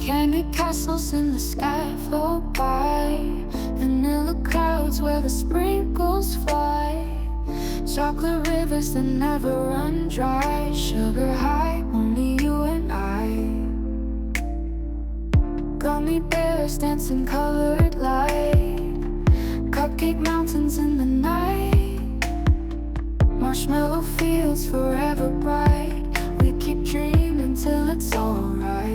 Candy castles in the sky float by, vanilla clouds where the sprinkles fly, chocolate rivers that never run dry, sugar high, only you and I. Gummy bears dancing colored light, cupcake mountains in the night, marshmallow fields forever bright. We keep dreaming till it's alright.